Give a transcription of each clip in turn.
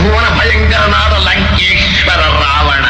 ಭುವನ ಭಯಂಕರನಾದ ಲಂಕೇಶ್ವರ ರಾವಣ.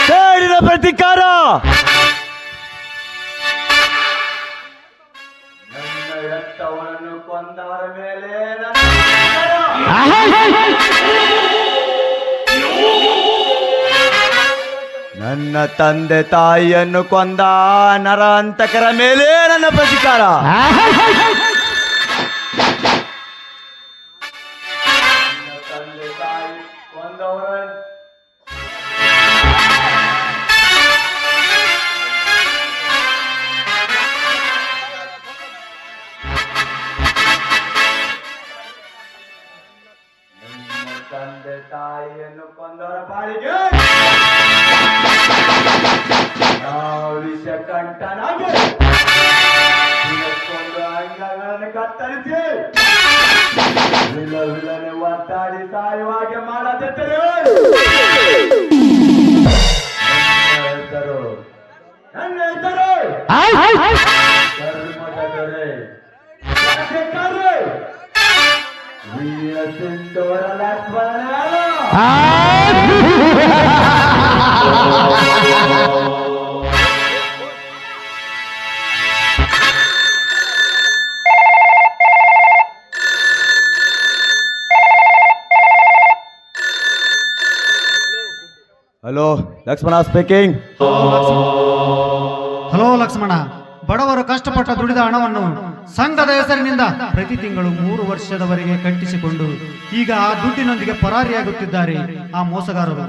ಬೇಡಿದ ಪ್ರತಿಕಾರ ನನ್ನ ರಕ್ತವನ್ನು ಕೊಂದವರ ಮೇಲೆ ನನ್ನ ತಂದೆ ತಾಯಿಯನ್ನು ಕೊಂದ ನರಾಂತಕರ ಮೇಲೆ ನನ್ನ ಪ್ರತಿಕಾರ. ತಂದೆ ತಾಯಿ ಕೊಂದವರ ತಂದೆ ತಾಯಿಯನ್ನು ಕೊಂದವರ ಪಾಲಿಗೆ ವಿಷಕಂಠನಾಗಿ ಕೊಂಡು ಅಂಗಗಳನ್ನು ಕತ್ತರಿಸಿ ವಿಲನೆ ಒತ್ತಾಡಿ ಸಾಯುವಾಗೆ ಮಾಡದಿದ್ದರೆ ನನ್ನ ಹೆಸರು ಧರ್ಮದ ದೊರೆ Veera Sindhoora Lakshmana. Hello, Lakshmana speaking. Hello Lakshmana, ಬಡವರು ಕಷ್ಟಪಟ್ಟ ದುಡಿದ ಹಣವನ್ನು ಸಂಘದ ಹೆಸರಿನಿಂದ ಪ್ರತಿ ತಿಂಗಳು 3 ವರ್ಷದವರೆಗೆ ಕಟ್ಟಿಸಿಕೊಂಡು ಈಗ ಆ ದುಡ್ಡಿನೊಂದಿಗೆ ಪರಾರಿಯಾಗುತ್ತಿದ್ದಾರೆ ಆ ಮೋಸಗಾರರು.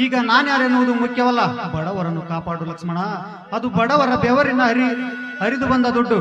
ಈಗ ನಾನ್ಯಾರೆನ್ನುವುದು ಮುಖ್ಯವಲ್ಲ, ಬಡವರನ್ನು ಕಾಪಾಡು ಲಕ್ಷ್ಮಣ. ಅದು ಬಡವರ ಬೆವರಿನ ಹರಿದು ಬಂದ ದುಡ್ಡು.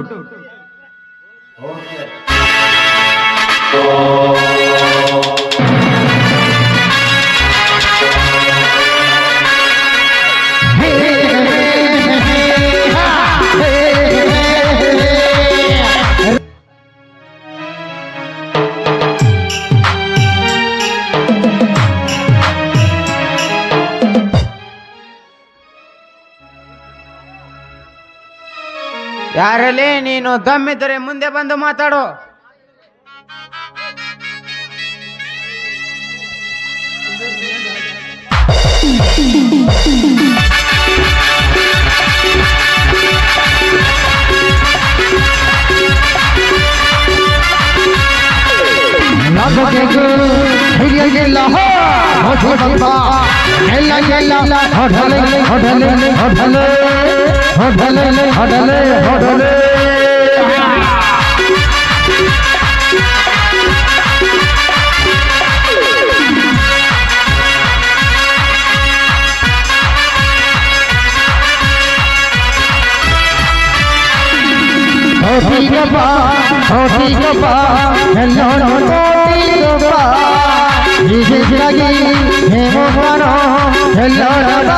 ಯಾರಲ್ಲಿ ನೀನು ದಮ್ಮಿದ್ದರೆ ಮುಂದೆ ಬಂದು ಮಾತಾಡು. ತೀಗಪ್ಪ ಎಲ್ಲೋಣ ತೀಗಪ್ಪ ಹೀಗಾಗಿ ಹೇಮೋಹನೋ ಎಲ್ಲೋಣ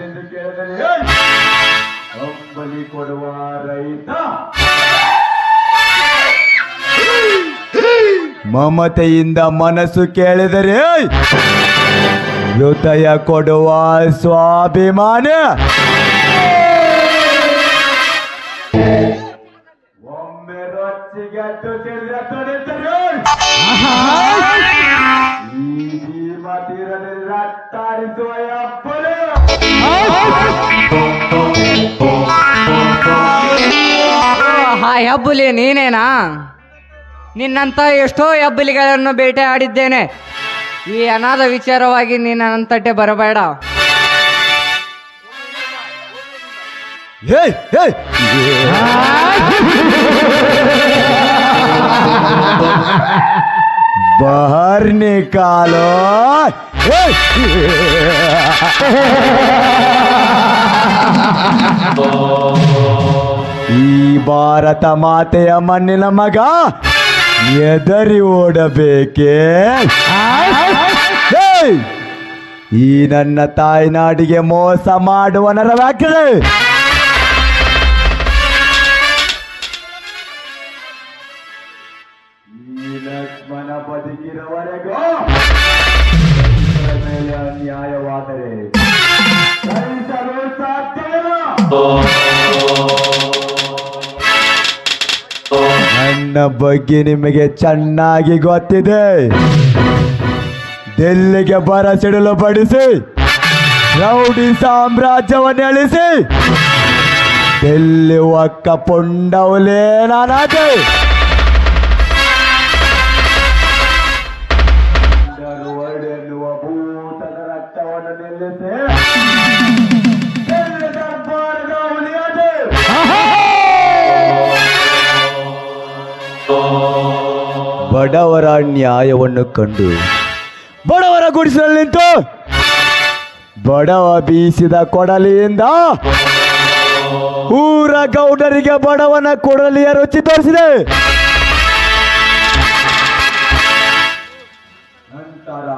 ಎಂದು ಕೇಳಿದರೆ ಅಂಬಲಿ ಕೊಡುವ ರೈತ ಮಮತೆಯಿಂದ ಮನಸ್ಸು ಕೇಳಿದರೆ ಹೃದಯ ಕೊಡುವ ಸ್ವಾಭಿಮಾನ. ಒಮ್ಮೆ ರೊಚ್ಚಿಗೆ ಸೇರಿದ ತೊಡೆತರು ಈ ಭೀಮತಿರದಲ್ಲಿ ರಕ್ತಾರಿಸುವ ಅಪ್ಪಳು ಹೆಬ್ಬುಲಿ ನೀನೇನಾ? ನಿನ್ನಂಥ ಎಷ್ಟೋ ಹೆಬ್ಬುಲಿಗಳನ್ನು ಬೇಟೆ ಆಡಿದ್ದೇನೆ. ಈ ಅನಾಥ ವಿಚಾರವಾಗಿ ನೀನು ನನ್ನ ತಟ್ಟೆ ಬರಬೇಡ. बाहर निकालो ಈ ಭಾರತ ಮಾತೆಯ ಮಣ್ಣಿನ ಮಗ ಎದರಿ ಓಡಬೇಕೆ? ಈ ನನ್ನ ತಾಯ್ನಾಡಿಗೆ ಮೋಸ ಮಾಡುವ ನರವ್ಯಾಕಡೆ ಈ ಲಕ್ಷ್ಮಣ ಬದುಕಿರುವವರೆಗೂ ಮೇಲೆ ಅನ್ಯಾಯವಾದರೆ ಸಹಿಸಲು ಸಾಧ್ಯವಿಲ್ಲ. ನನ್ನ ಬಗ್ಗೆ ನಿಮಗೆ ಚೆನ್ನಾಗಿ ಗೊತ್ತಿದೆ. ದಿಲ್ಲಿಗೆ ಬರಸಿಡಲು ಪಡಿಸಿ ರೌಡಿ ಸಾಮ್ರಾಜ್ಯವನ್ನು ಎಳಿಸಿ ದಿಲ್ಲಿ ಒಕ್ಕ ಪುಂಡವಲೇ ನಾನಾದೆ. ಎನ್ನುವ ಭೂತದ ರಕ್ತವನ್ನು ನಿಲ್ಲಿಸಿ ದಿಲ್ಲಿ ದರ್ಬಾರದ ಹುಲಿಯಾದೆ. ಬಡವರ ನ್ಯಾಯವನ್ನು ಕಂಡು ಬಡವರ ಗುಡಿಸಲಲ್ಲಿ ನಿಂತು ಬಡವ ಬೀಸಿದ ಕೊಡಲಿಯಿಂದ ಊರ ಗೌಡರಿಗೆ ಬಡವನ ಕೊಡಲಿಯ ರುಚಿ ತೋರಿಸಿದೆ. ನಂತರ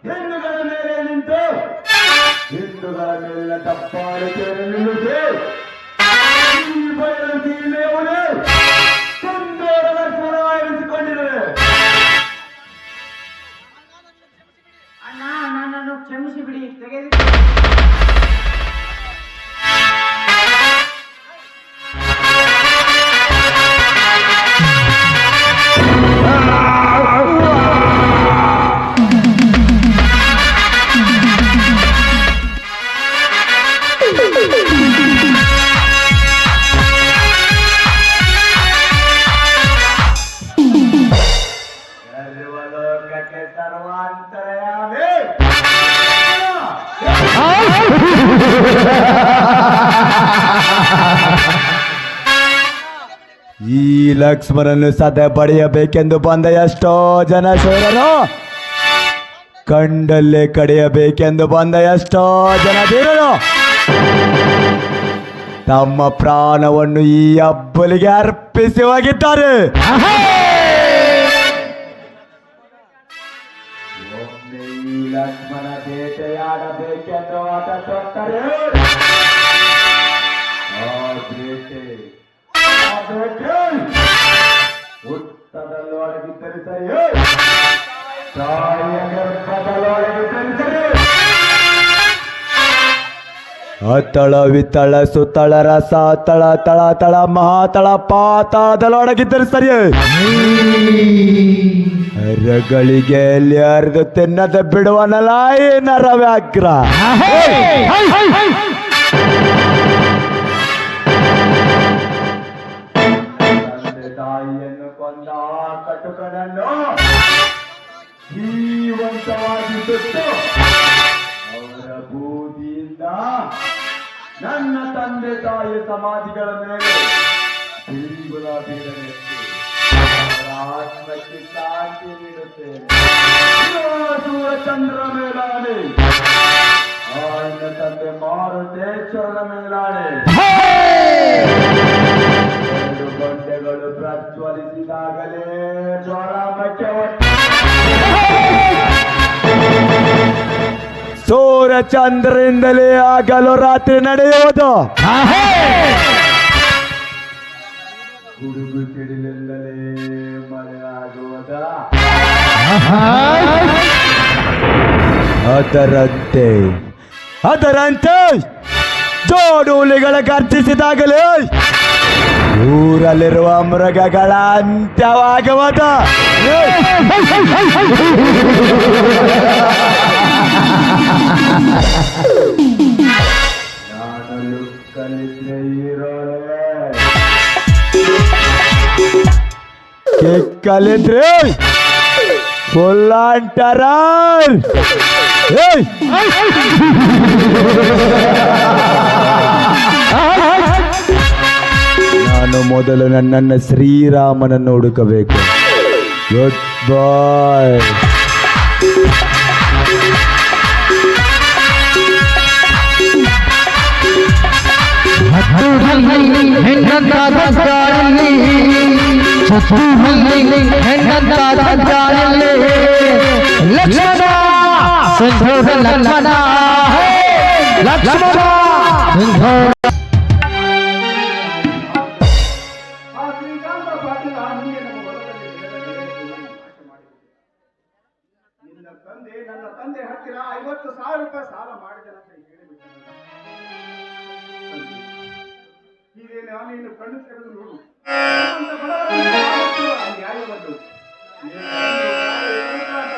ಹಿಂದೂಗಳ ಮೇಲೆ ನಿಂತು ಹಿಂದೂಗಳ ಮೇಲಿನ ತಪ್ಪಾಳಿಕೆಯನ್ನು ನಿಲ್ಲಿಸಿ ಈ ಬಯಲು ಸೀಮೆಯವನು ಸುಂದರ ಲಕ್ಷ್ಮಣವಾಗಿರಿಸಿಕೊಂಡಿದೆ. ಅಣ್ಣ, ನನ್ನನ್ನು ಕ್ಷಮಿಸಿ ಬಿಡಿ. ಸರ್ವಲೋಕಕ್ಕೆ ಸರ್ವಾಂತರ್ಯಾಮಿ ಈ ಲಕ್ಷ್ಮಣನ್ನು ಸದೆ ಪಡೆಯಬೇಕೆಂದು ಬಂದ ಎಷ್ಟೋ ಜನ ಶೂರರು, ಕಂಡಲ್ಲೇ ಕಡೆಯಬೇಕೆಂದು ಬಂದ ಎಷ್ಟೋ ಜನ ಧೀರರು ತಮ್ಮ ಪ್ರಾಣವನ್ನು ಈ ಅಬ್ಬಲಿಗೆ ಅರ್ಪಿಸಿ ಹೋಗಿದ್ದಾರೆ. ಒಮ್ಮೆ ಈ ಲಕ್ಷ್ಮಣ ಬೇಟೆಯಾಡಬೇಕೆಂದು ಆಟ ತೊಟ್ಟರೆ ಹುತ್ತದಲ್ಲೂ ಅಡಗಿದ್ದರೆ ಸರಿ, ತಾಯಿಯ ಗರ್ಭದಲ್ಲೂ ಅಡಗಿದ್ದರೆ ಸರಿ, ಅತಳ ವಿತಳ ಸುತಳ ರಸ ತಳ ತಳ ತಳ ಮಹಾತಳ ಪಾತಾಳದಲ್ಲೂ ಅಡಗಿದ್ದರೆ ಸರಿ, ರಗಳಿಗೆ ಎಲ್ಲಿ ಹರಿದು ತಿನ್ನದೆ ಬಿಡುವನಲ್ಲ ಈ ನರವ್ಯಾಘ್ರ. ತಂದೆ ತಾಯಿಯನ್ನು ಕೊಂದ ಕಟುಕನನ್ನು ಜೀವಂತವಾಗಿ ಸುಟ್ಟು ಅವರ ಬೂದಿಯಿಂದ ನನ್ನ ತಂದೆ ತಾಯಿ ಸಮಾಧಿಗಳ ಮೇಲೆ ಬಿಳಿ ಗುಲಾಬಿಗಳನ್ನು ಆತ್ಮಕ್ಕೆ ಶಾಂತಿ ನೀಡುತ್ತೇನೆ. ಸೂರ್ಯಚಂದ್ರ ಮೇಲಾಣೆ, ಆಯ್ನ ತಂದೆ ಮಾರುತೇಶ್ವರನ ಮೇಲಾಣೆ. ಎರಡು ಗೊಂಡೆಗಳು ಪ್ರಜ್ವಲಿಸಿದಾಗಲೇ ಜ್ವಾಲಾಮಕ್ಕೆ ಸೂರ್ಯಚಂದ್ರರಿಂದಲೇ ಆಗಲು ರಾತ್ರಿ ನಡೆಯುವುದು. ಗುಡುಗು ಸಿಡಿಲಿಂದಲೇ ಮಳೆ ಆಗುವುದ. ಅದರಂತೆ ಜೋಡು ಹುಲಿಗಳ ಗರ್ಜಿಸಿದಾಗಲೇ ಊರಲ್ಲಿರುವ ಮೃಗಗಳ ಅಂತ್ಯವಾಗುವುದ. ನಾನು ಕಲಿತ್ರೆ ಇರೋಳೆ ಕಲಿತ್ರೆ ಫುಲ್ ಅಂಟಾರ. ನಾನು ಮೊದಲು ನನ್ನನ್ನು ಶ್ರೀರಾಮನನ್ನು ಹುಡುಕಬೇಕು. ಗುಡ್ ಬಾಯ್. ನನ್ನ ತಂದೆ ಹತ್ತಿರ 50,000 ರೂಪಾಯಿ ಸಾಲ ಮಾಡಿದನಂತ ಹೇಳಿಬಿಟ್ಟನಲ್ಲ. ಇದೇನು ನೀನು ಕಣ್ಣು ತೆಗೆದು ನೋಡು. ನ್ಯಾಯವನ್ನು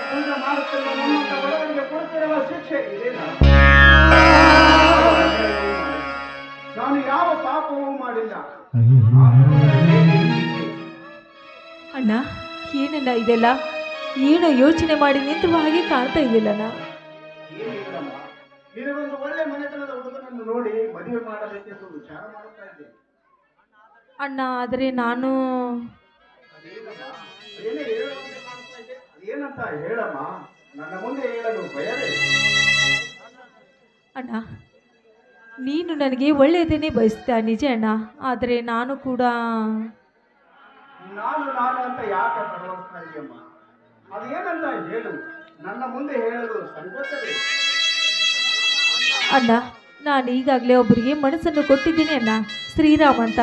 ಪೂಜೆ ಮಾಡುತ್ತಿರುವ ನಮ್ಮಂತ ಬಡವರಿಗೆ ಕೊಡ್ತಿರುವ ಶಿಕ್ಷೆ ಇದೇನಾ? ನಾನು ಯಾವ ಪಾಪವೂ ಮಾಡಿಲ್ಲ. ಅಣ್ಣ, ಏನಣ್ಣ ಇದೆಲ್ಲ? ಏನು ಯೋಚನೆ ಮಾಡಿ ನಿಂತಿರುವ ಹಾಗೆ ಕಾಣ್ತಾ ಇದೆಯಲ್ಲಣ್ಣ. ಏನಿಲ್ಲಮ್ಮ, ನಿನಗೊಂದು ಒಳ್ಳೆ ಮನೆತನದ ಹುಡುಗನನ್ನು ನೋಡಿ ಮದುವೆ ಮಾಡಬೇಕೆಂದು ವಿಚಾರ ಮಾಡುತ್ತಾ ಇದ್ದೆ ಅಣ್ಣ. ಆದರೆ ನಾನು ಏನಂತ ಹೇಳಮ್ಮ, ನನ್ನ ಮುಂದೆ ಹೇಳಲು ಭಯವೇ? ಅಣ್ಣ, ನೀನು ನನಗೆ ಒಳ್ಳೆಯದನ್ನೇ ಬಯಸ್ತಾ ನಿಜ ಅಣ್ಣ. ಆದರೆ ನಾನು ಕೂಡ ನಾನು ಅಂತ ಯಾಕೆ ಪರವಸ್ತಾ ಇದೆಯಮ್ಮ? ಅದೇನಂತ ಹೇಳು, ನನ್ನ ಮುಂದೆ ಹೇಳಲು ಸಂಕೋಚವೇ? ಅಣ್ಣ, ನಾನು ಈಗಾಗಲೇ ಒಬ್ಬರಿಗೆ ಮನಸ್ಸನ್ನು ಕೊಟ್ಟಿದ್ದೀನಿ ಅಣ್ಣ, ಶ್ರೀರಾಮ್ ಅಂತ.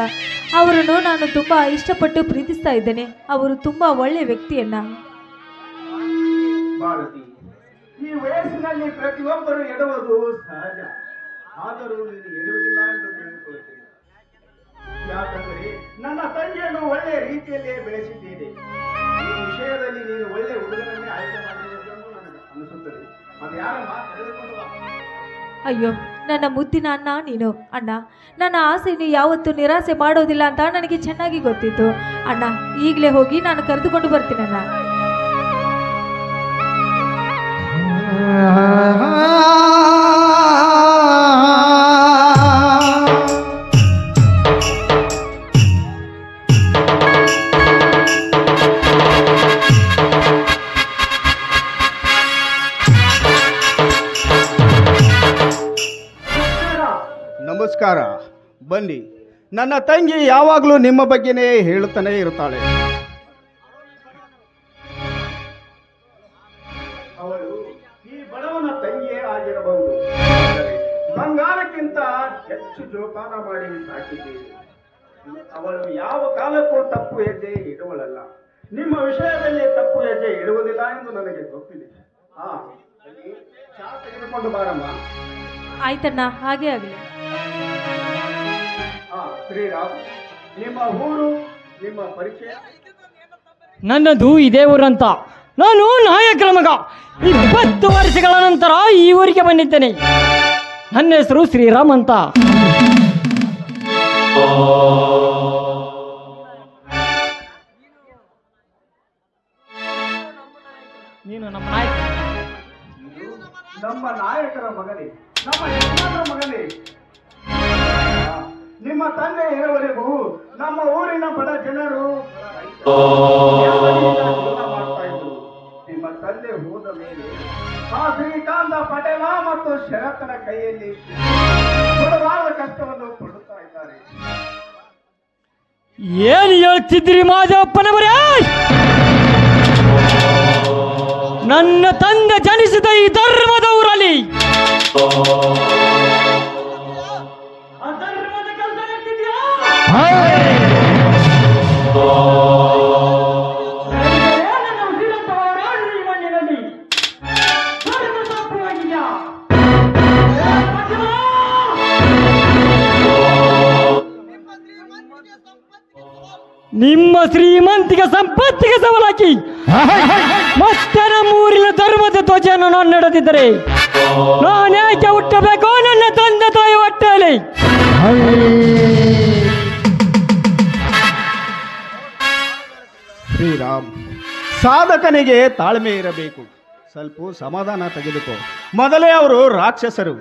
ಅವರನ್ನು ನಾನು ತುಂಬ ಇಷ್ಟಪಟ್ಟು ಪ್ರೀತಿಸ್ತಾ ಇದ್ದೇನೆ. ಅವರು ತುಂಬ ಒಳ್ಳೆಯ ವ್ಯಕ್ತಿ ಅಣ್ಣ. ಭಾರತಿ, ಈ ವಯಸ್ಸಿನಲ್ಲಿ ಪ್ರತಿಯೊಬ್ಬರು ಎಡುವುದು ಸಹಜ. ಆದರೂ ನೀನು ಎಡುವುದಿಲ್ಲ ಎಂದು ತಿಳಿದುಕೊಳ್ಳುತ್ತೇನೆ. ಯಾಕಂದರೆ ನನ್ನ ತಂಗಿಯನ್ನು ಒಳ್ಳೆಯ ರೀತಿಯಲ್ಲೇ ಬೆಳೆಸಿದ್ದೇನೆ. ಈ ವಿಷಯದಲ್ಲಿ ನೀನು ಒಳ್ಳೆ ಹುಡುಗನನ್ನೇ ಆಯ್ಕೆ ಮಾಡಬೇಕು ಎಂದು ನನಗೆ ಅನಿಸುತ್ತದೆ. ಅದು ಯಾರಮ್ಮ? ತಿಳಿದುಕೊಂಡು ಬಾ. ಅಯ್ಯೋ, ನನ್ನ ಮುದ್ದಿನ ಅಣ್ಣ ನೀನು. ಅಣ್ಣ, ನನ್ನ ಆಸೆಯನ್ನು ಯಾವತ್ತೂ ನಿರಾಸೆ ಮಾಡೋದಿಲ್ಲ ಅಂತ ನನಗೆ ಚೆನ್ನಾಗಿ ಗೊತ್ತಿತ್ತು ಅಣ್ಣ. ಈಗಲೇ ಹೋಗಿ ನಾನು ಕರೆದುಕೊಂಡು ಬರ್ತೀನಣ್ಣ. ನಮಸ್ಕಾರ. ಬನ್ನಿ. ನನ್ನ ತಂಗಿ ಯಾವಾಗಲೂ ನಿಮ್ಮ ಬಗ್ಗೆನೇ ಹೇಳುತ್ತಾನೆ ಇರುತ್ತಾಳೆ. ಅವಳು ಈ ಬಡವನ ತಂಗಿಯೇ ಆಗಿರಬಹುದು. ಬಂಗಾರಕ್ಕಿಂತ ಹೆಚ್ಚು ಜೋಪಾನ ಮಾಡಿ ಸಾಕಿದ್ದೇವೆ. ಅವಳು ಯಾವ ಕಾಲಕ್ಕೂ ತಪ್ಪು ಹೆಜ್ಜೆ ಇಡುವಳಲ್ಲ. ನಿಮ್ಮ ವಿಷಯದಲ್ಲಿ ತಪ್ಪು ಹೆಜ್ಜೆ ಇಡುವುದಿಲ್ಲ ಎಂದು ನನಗೆ ಗೊತ್ತಿದೆ. ಚಾ ತೆಗೆದುಕೊಂಡು ಬಾರಮ್ಮ. ಆಯ್ತಣ್ಣ, ಹಾಗೆ ಆಗಲಿ. ಶ್ರೀರಾಮ್, ನಿಮ್ಮ ಊರು, ನಿಮ್ಮ ಪರಿಚಯ? ನನ್ನದು ಇದೇ ಊರಂತ. ನಾನು ನಾಯಕರ ಮಗ. 20 ವರ್ಷಗಳ ನಂತರ ಈ ಊರಿಗೆ ಬಂದಿದ್ದೇನೆ. ನನ್ನ ಹೆಸರು ಶ್ರೀರಾಮ್ ಅಂತ. ನೀನು ನಮ್ಮ ನಾಯಕ. ನಮ್ಮ ನಾಯಕರ ಮಗನೇ, ನಮ್ಮ ಯಜಮಾನರ ಮಗನೇ. ನಿಮ್ಮ ತಂದೆ ಇರುವವರೆಗೂ ನಮ್ಮ ಊರಿನ ಬಡ ಜನರು ಮೇಲೆ ಆ ಶ್ರೀಕಾಂತ ಪಟೇಲ ಮತ್ತು ಶರತ್ನ ಕೈಯಲ್ಲಿ ಕೊಡಬಾರದ ಕಷ್ಟವನ್ನು ಕೊಡುತ್ತಾ ಇದ್ದಾರೆ. ಏನು ಹೇಳ್ತಿದ್ರಿ ಮಾದೇವಪ್ಪನವರೇ? ನನ್ನ ತಂದೆ ಜನಿಸಿದ ಈ ಧರ್ಮದ ಊರಲ್ಲಿ ಅಧರ್ಮದ ಕೆಲಸ ನಡೆದಿದ್ಯಾ? ನನ್ನ ಉಸಿರಂತವರಾಡಿದ ಈ ಮಣ್ಣಿನಲ್ಲಿ ಧರ್ಮ ತಪ್ಪುವಾಗಿದ್ಯಾ? ನಿಮ್ಮ ಶ್ರೀಮಂತಿಗೆ ಸಂಪತ್ತಿಗೆ ಸವಾಲಾಕಿ ಮತ್ತೆ ನಮ್ಮೂರಿನ ಧರ್ಮದ ಧ್ವಜವನ್ನು ನಾನು ನಡೆದಿದ್ದರೆ ನಾನೇಕೆ ಹುಟ್ಟಬೇಕು ನನ್ನ ತಂದೆ ತಾಯಿ ಹೊಟ್ಟೆಯಲ್ಲಿ? ಶ್ರೀರಾಮ್, ಸಾಧಕನಿಗೆ ತಾಳ್ಮೆ ಇರಬೇಕು. ಸ್ವಲ್ಪ ಸಮಾಧಾನ ತೆಗೆದುಕೋ. ಮೊದಲೇ ಅವರು ರಾಕ್ಷಸರು.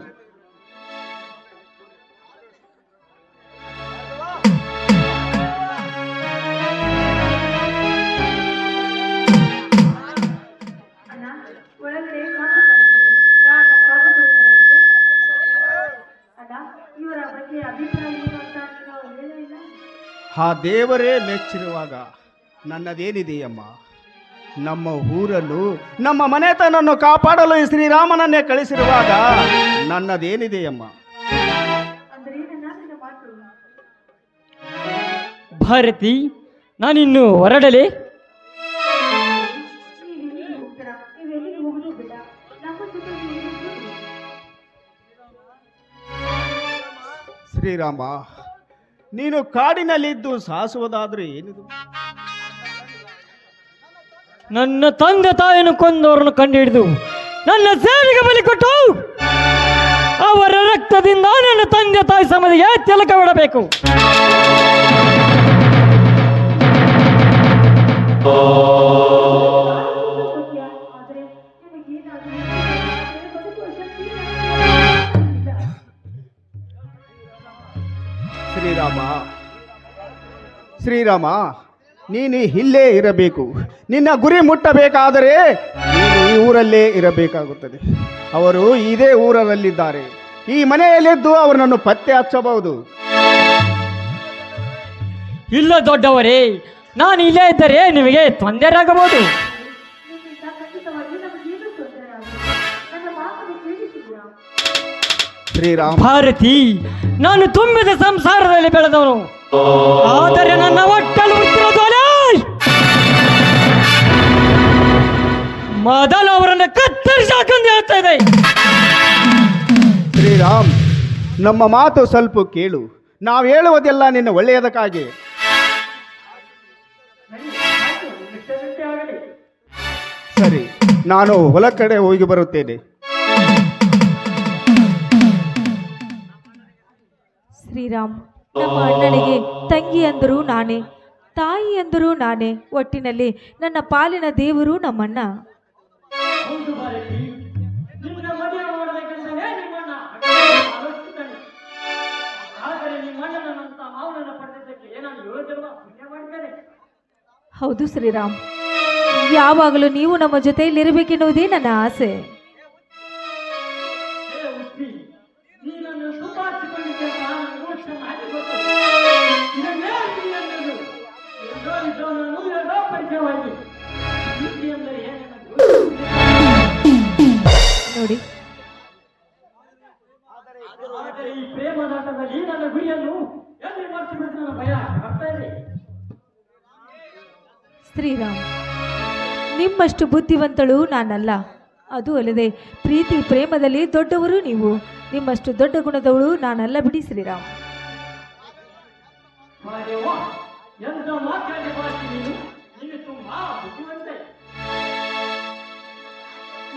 ಆ ದೇವರೇ ಮೆಚ್ಚಿರುವಾಗ ನನ್ನದೇನಿದೆಯಮ್ಮ? ನಮ್ಮ ಊರನ್ನು, ನಮ್ಮ ಮನೆತನನ್ನು ಕಾಪಾಡಲು ಈ ಶ್ರೀರಾಮನನ್ನೇ ಕಳಿಸಿರುವಾಗ ನನ್ನದೇನಿದೆಯಮ್ಮ? ಭಾರತಿ, ನಾನಿನ್ನು ಹೊರಡಲೆ? ಶ್ರೀರಾಮ, ನೀನು ಕಾಡಿನಲ್ಲಿದ್ದು ಸಾಸುವುದಾದ್ರೆ ಏನಿದು? ನನ್ನ ತಂದೆ ತಾಯಿಯನ್ನು ಕೊಂದವರನ್ನು ಕಂಡುಹಿಡಿದು ನನ್ನ ಸೇವೆಗೆ ಬಲಿ ಕೊಟ್ಟು ಅವರ ರಕ್ತದಿಂದ ನನ್ನ ತಂದೆ ತಾಯಿ ಸಮಾಧಿಗೆ ತಿಲಕವಿಡಬೇಕು. ಶ್ರೀರಾಮ, ಶ್ರೀರಾಮ, ನೀನು ಇಲ್ಲೇ ಇರಬೇಕು. ನಿನ್ನ ಗುರಿ ಮುಟ್ಟಬೇಕಾದರೆ ನೀನು ಈ ಊರಲ್ಲೇ ಇರಬೇಕಾಗುತ್ತದೆ. ಅವರು ಇದೇ ಊರಲ್ಲಿದ್ದಾರೆ. ಈ ಮನೆಯಲ್ಲಿದ್ದು ಅವರನ್ನು ಪತ್ತೆ ಹಚ್ಚಬಹುದು. ಇಲ್ಲ ದೊಡ್ಡವರೇ, ನಾನು ಇಲ್ಲೇ ಇದ್ದರೆ ನಿಮಗೆ ತೊಂದರೆ ಆಗಬಹುದು. ಶ್ರೀರಾಮ, ಭಾರತಿ, ನಾನು ತುಂಬಿದ ಸಂಸಾರದಲ್ಲಿ ಬೆಳೆದವನು. ಆದರೆ ನನ್ನ ಒಟ್ಟಲು ಹುಟ್ಟಿರೋದು ಮೊದಲು ಅವರನ್ನು ಕತ್ತರಿಸಾಕಂದು ಹೇಳ್ತಾ ಇದೆ. ಶ್ರೀರಾಮ್, ನಮ್ಮ ಮಾತು ಸ್ವಲ್ಪ ಕೇಳು. ನಾವು ಹೇಳುವುದೆಲ್ಲ ನಿನ್ನ ಒಳ್ಳೆಯದಕ್ಕಾಗಿ. ಸರಿ, ನಾನು ಹೊಲ ಕಡೆ ಹೋಗಿ ಬರುತ್ತೇನೆ. ಶ್ರೀರಾಮ್, ನಮ್ಮ ಅಣ್ಣನಿಗೆ ತಂಗಿ ಅಂದರೂ ನಾನೇ, ತಾಯಿ ಅಂದರೂ ನಾನೇ. ಒಟ್ಟಿನಲ್ಲಿ ನನ್ನ ಪಾಲಿನ ದೇವರು ನಮ್ಮಣ್ಣ. ಹೌದು ಶ್ರೀರಾಮ್, ಯಾವಾಗಲೂ ನೀವು ನಮ್ಮ ಜೊತೆಯಲ್ಲಿರಬೇಕೆನ್ನುವುದೇ ನನ್ನ ಆಸೆ. ನೋಡಿ, ಈ ಪ್ರೇಮದಾಟದಲ್ಲಿ ನನ್ನ ಗುರಿಯನ್ನು ಎಲ್ಲಿ ಮಾಡಿಸಿಬಿಟ್ಟು ನನ್ನ ಭಯ ಆಗ್ತಾ ಇದೆ. ಶ್ರೀರಾಮ್, ನಿಮ್ಮಷ್ಟು ಬುದ್ಧಿವಂತಳು ನಾನಲ್ಲ. ಅದು ಅಲ್ಲದೆ ಪ್ರೀತಿ ಪ್ರೇಮದಲ್ಲಿ ದೊಡ್ಡವರು ನೀವು. ನಿಮ್ಮಷ್ಟು ದೊಡ್ಡ ಗುಣದವಳು ನಾನಲ್ಲ ಬಿಡಿ ಶ್ರೀರಾಮ್. ಎಂತ ಮಾತಾಡಿ ನೀನು, ನೀನು ತುಂಬಾ ಬುದ್ಧಿವಂತೆ.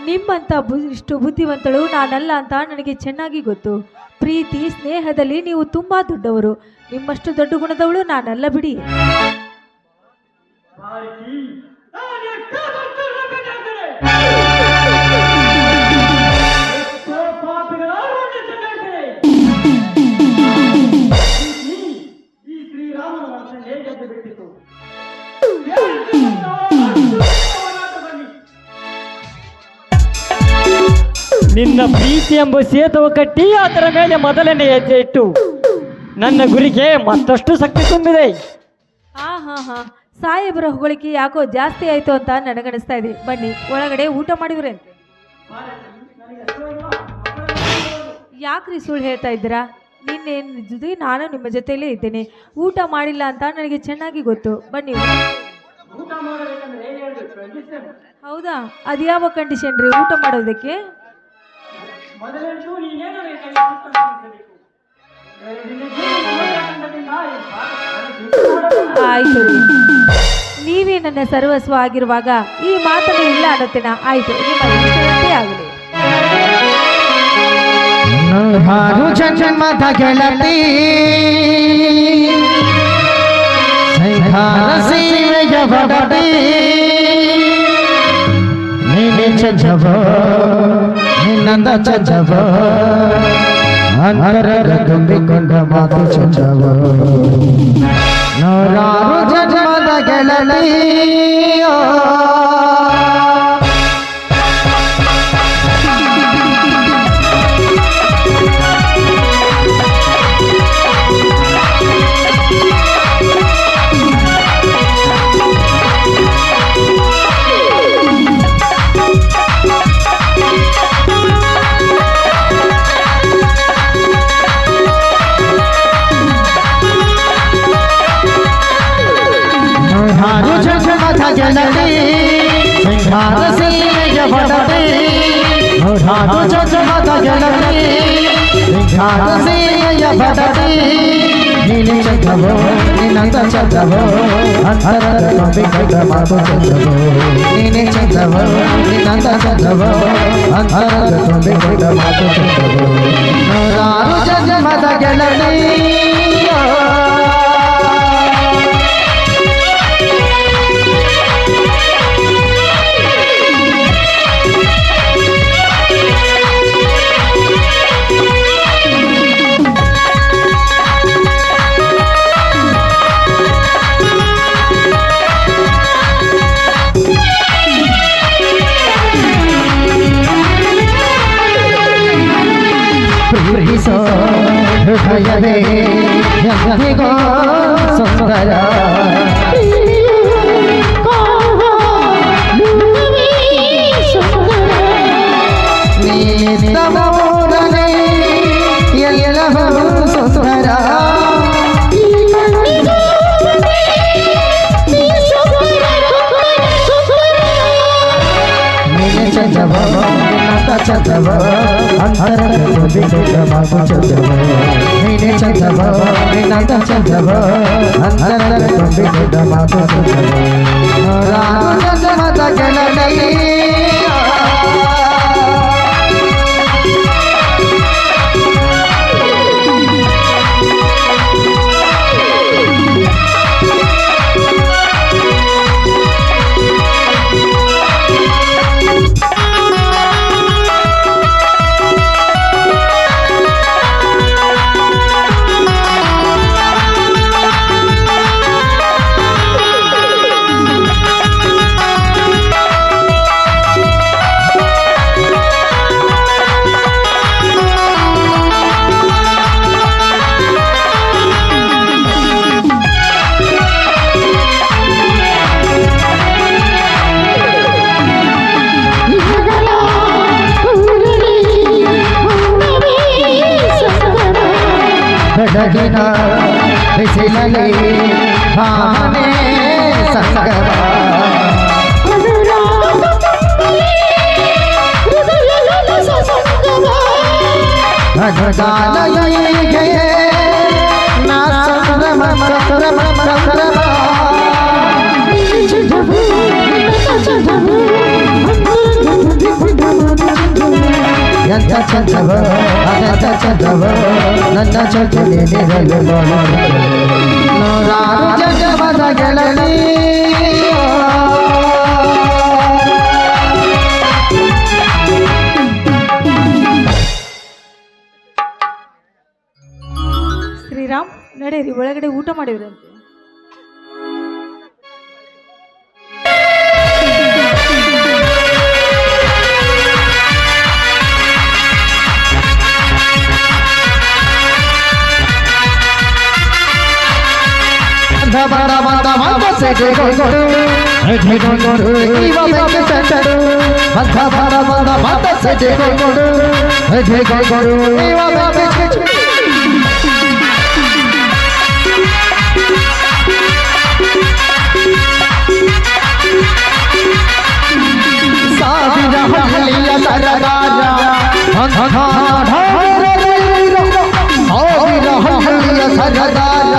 ನಿಮ್ಮಂತ ಇಷ್ಟು ಬುದ್ಧಿವಂತಳು ನಾನಲ್ಲ ಅಂತ ನನಗೆ ಚೆನ್ನಾಗಿ ಗೊತ್ತು. ಪ್ರೀತಿ ಸ್ನೇಹದಲ್ಲಿ ನೀವು ತುಂಬಾ ದೊಡ್ಡವರು. ನಿಮ್ಮಷ್ಟು ದೊಡ್ಡ ಗುಣದವಳು ನಾನಲ್ಲ ಬಿಡಿ. ಈ ಶ್ರೀರಾಮನ ವರ್ಷ ಹೇಗೆ ಬಿಟ್ಟಿತು? ನಿನ್ನ ಪ್ರೀತಿ ಎಂಬ ಸೇತುವ ಕಟ್ಟಿ ಅದರ ಮೇಲೆ ಮೊದಲನೇ ಹೆಜ್ಜೆ ಇಟ್ಟು ನನ್ನ ಗುರಿಗೆ ಮತ್ತಷ್ಟು ಶಕ್ತಿ ತುಂಬಿದೆ. ಹಾ ಹಾ ಹಾ, ಸಾಹೇಬರ ಹೊಗಳಿಕೆ ಯಾಕೋ ಜಾಸ್ತಿ ಆಯ್ತು ಅಂತ ನನಗನಿಸ್ತಾ ಇದೆ. ಬನ್ನಿ ಒಳಗಡೆ ಊಟ ಮಾಡಿವ್ರಂತೆ. ಯಾಕ್ರಿ ಸುಳ್ಳು ಹೇಳ್ತಾ ಇದ್ದೀರಾ? ನಿನ್ನೆ ಜೊತೆ ನಾನು ನಿಮ್ಮ ಜೊತೆಯಲ್ಲೇ ಇದ್ದೇನೆ. ಊಟ ಮಾಡಿಲ್ಲ ಅಂತ ನನಗೆ ಚೆನ್ನಾಗಿ ಗೊತ್ತು. ಬನ್ನಿ. ಹೌದಾ? ಅದು ಯಾವ ಕಂಡೀಷನ್ ರೀ ಊಟ ಮಾಡೋದಕ್ಕೆ? ಆಯ್ತು ರೀ, ನೀವೇ ನನ್ನ ಸರ್ವಸ್ವ ಆಗಿರುವಾಗ ಈ ಮಾತನ್ನು ಇಲ್ಲ ಅನ್ನುತ್ತೇನಾ? ಆಯ್ತು, ನಿಮ್ಮ ಇಷ್ಟದಂತೆ ಆಗಲಿ. ಜನ್ಮದ ಗೆಳತಿ ಸೀಮೆಯ ಬಡತಿ ನೀನೆ ಚಂಚವ ನಿನ್ನಂದ ಚಂಚವ ಅಂತರಗ ತುಂಬಿಕೊಂಡ ಮಾತು ಚಂಚವ ನೂರಾರು ಜನ್ಮದ ಗೆಳತಿ ನೀನೆ ಚಂದವೋ ನಿನ್ನಂತ ಚಂದವೋ ಅಂತರದ ತುಂಬಿಕೊಂಡ ಮಾತು ಚಂದವೋ ನೀನೆ ಚಂದವೋ ನಿನ್ನಂತ ಚಂದವೋ ಅಂತರದ ತುಂಬಿಕೊಂಡ ಮಾತು ಚಂದವೋ ನೂರಾರು ಜನ್ಮದ ಗೆಳತಿ ಹೃದಯವೇ ಎಂದಿಗೋ ಸುಂದರ ನೀನಿದ್ದವೂರನೇ ಎಲ್ಲವೂ ಸುಂದರ ನೀನೆ ಚಂದವ ನಿನ್ನಂತ ಚಂದವ ಅಂತರದ ತುಂಬಿಕೊಂಡ ಮಾತು ಚಂದವ ನೀನೆ ಚಂದವ ನಿನ್ನಂತ ಚಂದವ ಅಂತರದ ತುಂಬಿಕೊಂಡ ಮಾತು ಚಂದವ ನೂರಾರು ಜನ್ಮದ ಗೆಳತಿ ಬೆಳಗಿನ ಬಿಸಿಲಲ್ಲಿ ಭಾವನೆ ಸಂಗಮ ಅನುಗಾಲಯಿಗೆ ನಾ ಸಂಭ್ರಮ ಸಂಭ್ರಮ ಸಂಭ್ರಮ ಎಂತ ಚಂದವ ಅದೆಂತ ಚಂದವ ನನ್ನ ಚಂದನೆ ನಿರಲು ನೂರಾರು ಜನ್ಮದ ಗೆಳತಿ ಶ್ರೀರಾಮ್, ನಡೆಯಿರಿ, ಒಳಗಡೆ ಊಟ ಮಾಡಿವ್ರಂತೆ. ಬಡ ಬಂದ ಬಂದ ಸೆಟೆ ಕೊಡು ಇವ ಬೆಂಕಿ ಸೆಟ್ಟರು ಬಂದ ಬಡ ಬಂದ ಬಂದ ಸೆಟೆ ಕೊಡು ಇವ ಬೆಂಕಿ ಸಾವಿರ ಹಳ್ಳಿಯ ಸರದಾರ ಸಾವಿರ ಹಳ್ಳಿಯ ಸರದಾರ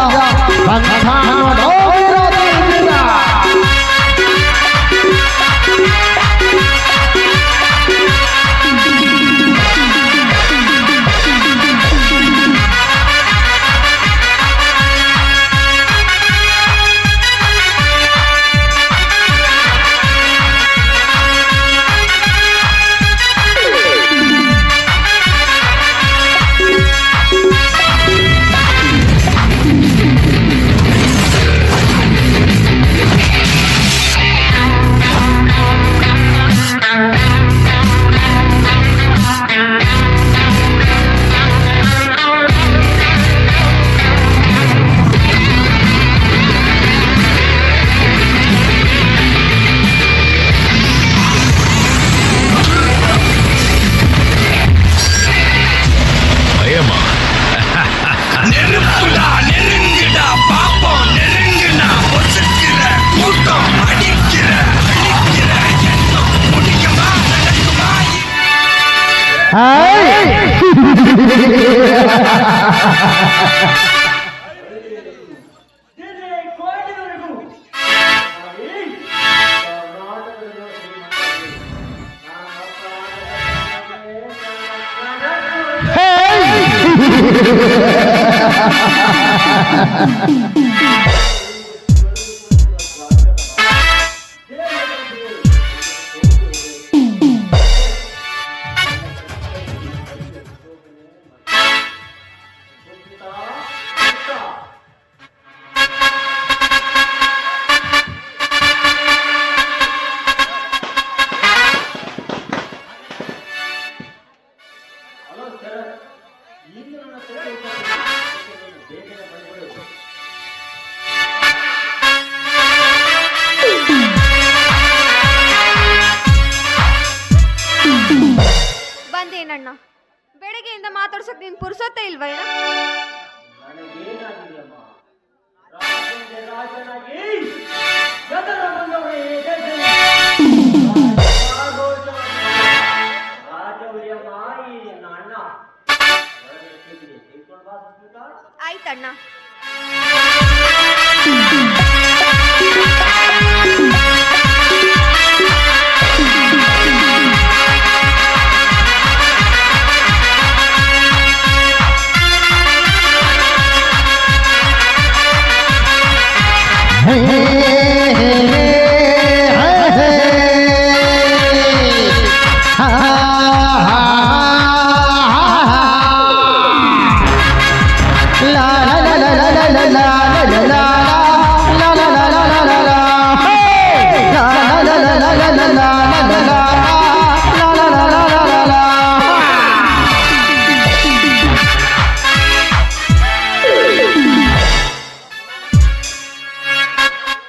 ಬಂದೇನಣ್ಣ, ಬೆಳಗ್ಗೆಯಿಂದ ಮಾತಾಡ್ಸಕ್ ನೀನ್ ಪುರ್ಸೊತ್ತೇ ಇಲ್ವಯ್ಯ? ಆಯ್ತಣ್ಣ.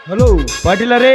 ಹಲೋ ಪಾಟೀಲರೇ,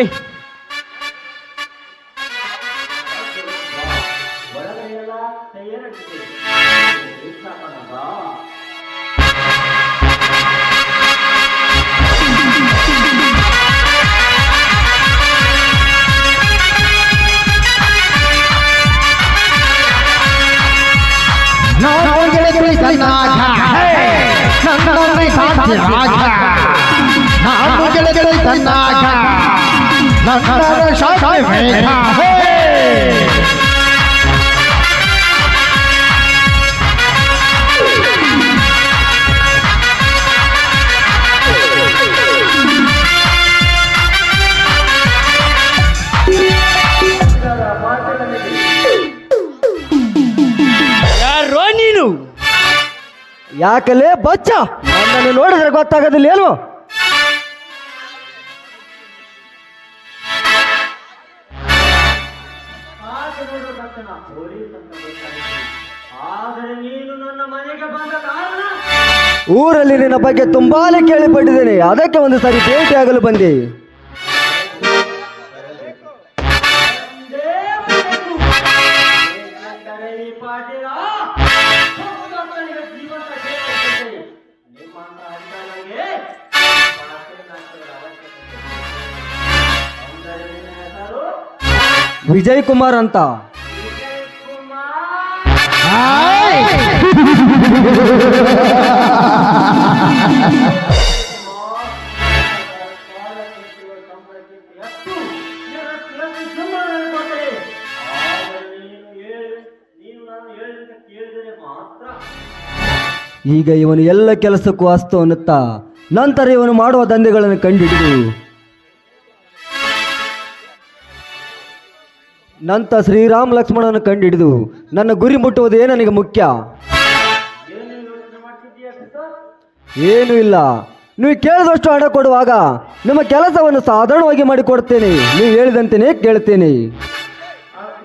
ಯಾರೋ ನೀನು? ಯಾಕಲೇ ಬಚ್ಚ, ನನ್ನನ್ನು ನೋಡಿದ್ರೆ ಗೊತ್ತಾಗೋದಿಲ್ಲ ಏನು? ಆದರೆ ನೀನು ನನ್ನ ಮನೆಗೆ ಬಂದ ಕಾರಣ ಊರಲ್ಲಿ ನಿನ್ನ ಬಗ್ಗೆ ತುಂಬಾನೇ ಕೇಳಿಪಟ್ಟಿದ್ದೇನೆ, ಅದಕ್ಕೆ ಒಂದು ಸಾರಿ ಭೇಟಿಯಾಗಲು ಬಂದೆ. ವಿಜಯ್ ಕುಮಾರ್ ಅಂತ. ಈಗ ಇವನು ಎಲ್ಲ ಕೆಲಸಕ್ಕೂ ಅಸ್ತು ಅನ್ನುತ್ತಾ ನಂತರ ಇವನು ಮಾಡುವ ದಂಧೆಗಳನ್ನು ಕಂಡುಹಿಡಿದು ನಂತರ ಶ್ರೀರಾಮ್ ಲಕ್ಷ್ಮಣನ ಕಂಡುಹಿಡಿದು ನನ್ನ ಗುರಿ ಮುಟ್ಟುವುದೇ ನನಗೆ ಮುಖ್ಯ. ಏನೂ ಇಲ್ಲ, ನೀವು ಕೇಳಿದಷ್ಟು ಹಣ ಕೊಡುವಾಗ ನಿಮ್ಮ ಕೆಲಸವನ್ನು ಸಾಧಾರಣವಾಗಿ ಮಾಡಿಕೊಡ್ತೇನೆ. ನೀವು ಹೇಳಿದಂತೆಯೇ ಕೇಳ್ತೇನೆ.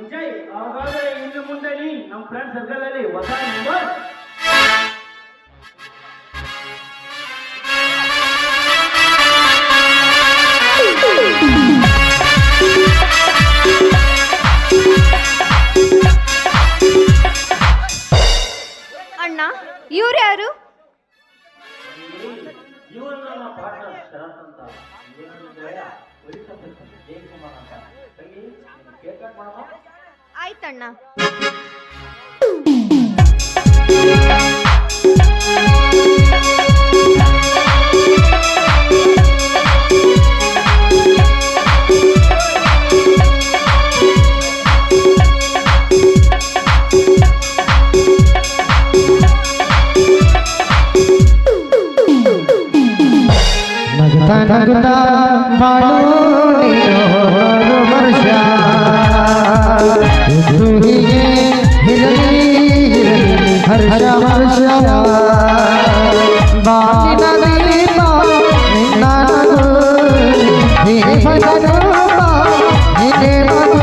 ವಿಜಯ್, ಹಾಗಾದ್ರೆ ಇನ್ನು ಮುಂದೆ ನೀ ನಮ್ಮ ಫ್ರೆಂಡ್ ಸರ್ಕಲ್ ಅಲ್ಲಿ ಹೊಸ ನಂಬರ್ ಅಣ್ಣ, ಇವ್ರು ಯಾರು? ಆಯ್ತಣ್ಣ. ನಗುತ್ತಾ ಬಾಳು ನೀನು ವರ್ಷ ಹೀಗೆ ಇರಲಿ ಹರ್ಷ ಹರ್ಷ ಬಾಳಿನ ದೀಪ ನಿನ್ನ ನಗು ದೀಪದ ರೂಪ ನಿನ್ನೆ ಮಗು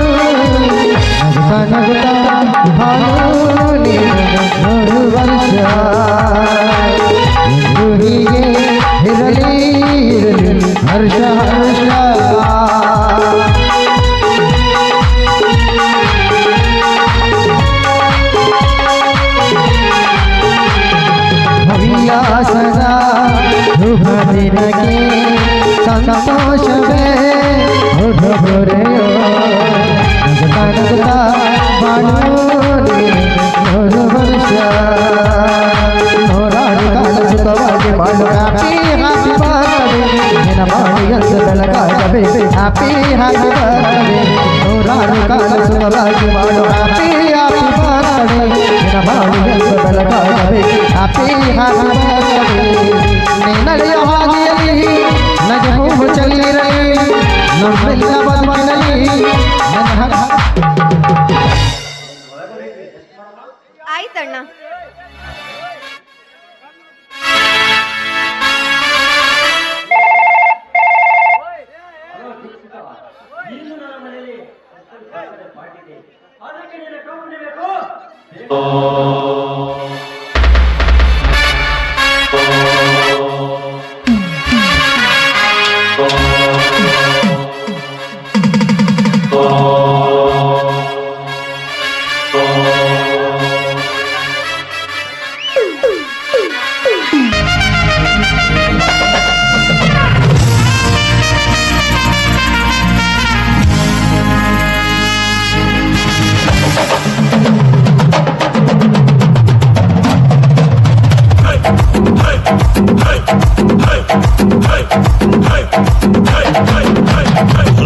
ನಗುತ್ತಾ ಬಾಳು ನೀನು ವರ್ಷ ಹೀಗೆ ಇರಲಿ ಹರ್ಷ ಹರ್ಷ ಸದಾ ಶುಭ ದಿನಕ್ಕೆ ಸಂತೋಷವೇ ಹೊರೆಯೋ ನಗುತ್ತಾ ನಗುತ್ತಾ ಬಾಳು ನೂರು ವರ್ಷ ನೂರಾರು ಕಾಲ ಸುಖವಾಗಿ ಬಾಳು. ಹ್ಯಾಪಿ ಹ್ಯಾಪಿ ಬರ್ತ್ಡೇ ನಿನ್ನ ಬಾಳಿಯಂತ ಬೆಳಕಾಗಬೇಕು. ಹ್ಯಾಪಿ ಹ್ಯಾಪಿ ಬರ್ತ್ಡೇ ನೂರಾರು ಕಾಲ ಸುಖವಾಗಿ ಬಾಳು. ಹ್ಯಾಪಿ ಹ್ಯಾಪಿ ಬರ್ತ್ಡೇ ನಿನ್ನ ಬಾಳಿಯಂತ ಬೆಳಕಾಗಬೇಕು. ಹ್ಯಾಪಿ ಹ್ಯಾಪಿ ಬರ್ತ್ಡೇ ನೀ ನಡೆಯೋ ಹಾದಿಯಲ್ಲಿ ನಗೆ ಹೂವು ಚೆಲ್ಲಿರಲಿ ನಮ್ಮೆಲ್ಲ ಬದುಕಿನಲ್ಲಿ ಆಯ್ತಣ್ಣ.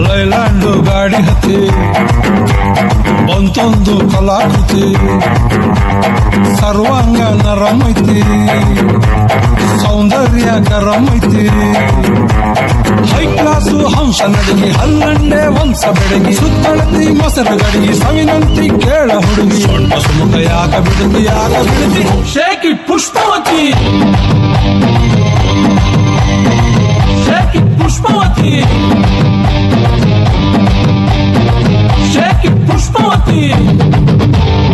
ಲೈಲ್ಯಾಂಡ್ ಗಾಡಿ ಹತ್ತಿ ಬಂತೊಂದು ಕಲಾಕೃತಿ ಸರ್ವಾಂಗ ನರಮೈತಿ ಸೌಂದರ್ಯ ಗರಮೈತಿ ಹೈ ಕ್ಲಾಸು ಹಂಸ ನಡಗಿ ಹಲ್ಲಂಡೆ ವಂಶ ಬೆಡಗಿ ಸುತ್ತಳತಿ ಮೊಸರು ಗಡಿಗೆ ಸವಿನಂತಿ ಕೇಳ ಹುಡುಗಿ ಸೊಂಟ ಸುಮುಖ ಯಾಕ ಬಿಡುತ್ತಿ shaky Pushpavati shaky Pushpavati shaky Pushpavati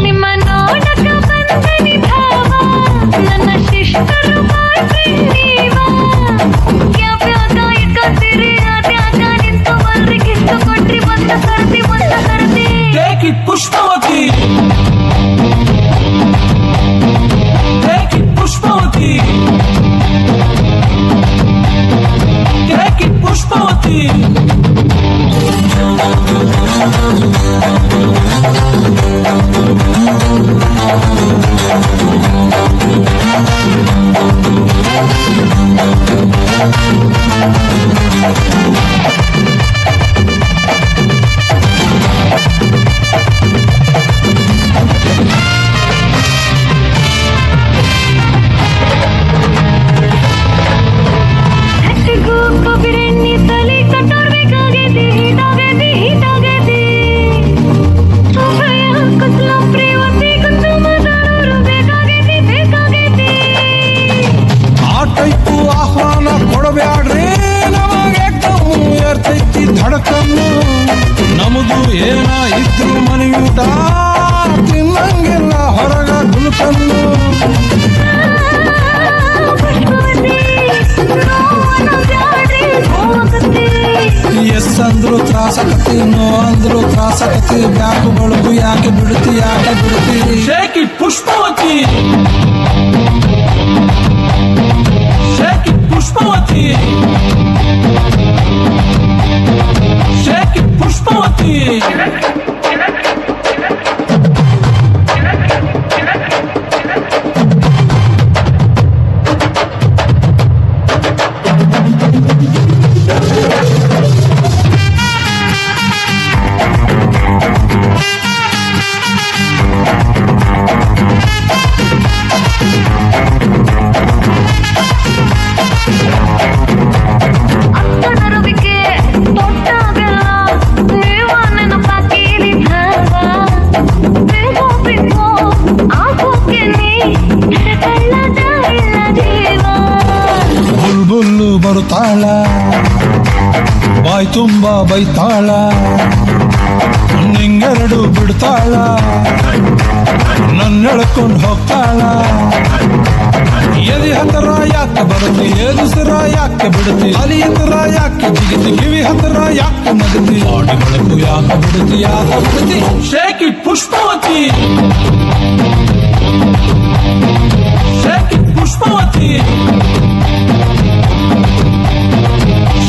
ನಿಮ್ಮ ನೋಡಕ ಬಂದನಿ ಭಾವ ನನ್ನ ಶಿಷ್ಟರು ಆ ಟೈಪು ಆಹ್ವಾನ ಕೊಡಬ್ಯಾಡ್ರಿ ನಮಗೆ ಏರ್ತೈತಿ ಧಡಕನ್ನು ನಮದು ಏನ ಇದ್ರು ಮನೆಯೂಟ ತಿನ್ನಂಗಿಲ್ಲ ಹೊರಗ ಗುಲ್ಕನ್ನು ಎಸ್ ಅಂದ್ರು ತ್ರಾಸಕತಿ ನೋ ಅಂದ್ರು ತ್ರಾಸಕತಿ ಬ್ಯಾಕು ಬಳಗು ಯಾಕೆ ಬಿಡುತ್ತಿ shaky Pushpavati shaky Pushpavati shaky Pushpavati ಬುಲ್ಬುಲ್ಲು ಬರುತ್ತಾಳ ಬಾಯ್ ತುಂಬ ಬೈತಾಳ ನಿಂಗೆರಡು ಬಿಡ್ತಾಳ ನನ್ನ ಎಳ್ಕೊಂಡು ಹೋಗ್ತಾಳ ಎದಿ ಹತ್ರ ಯಾಕೆ ಬರುತ್ತಿ ಎದುಸರ ಯಾಕೆ ಬಿಡುತ್ತಿ ಅಲಿ ಹತ್ರ ಯಾಕೆ ಜಿಗಿತಿ ಕಿವಿ ಹತ್ರ ಯಾಕೆ ನಗತಿ ಆಡಿ ಬೆಳಕು ಯಾಕೆ ಬಿಡುತ್ತಿ shaky Pushpavati shaky Pushpavati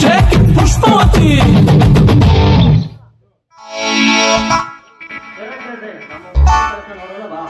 shaky Pushpavati ಬಾ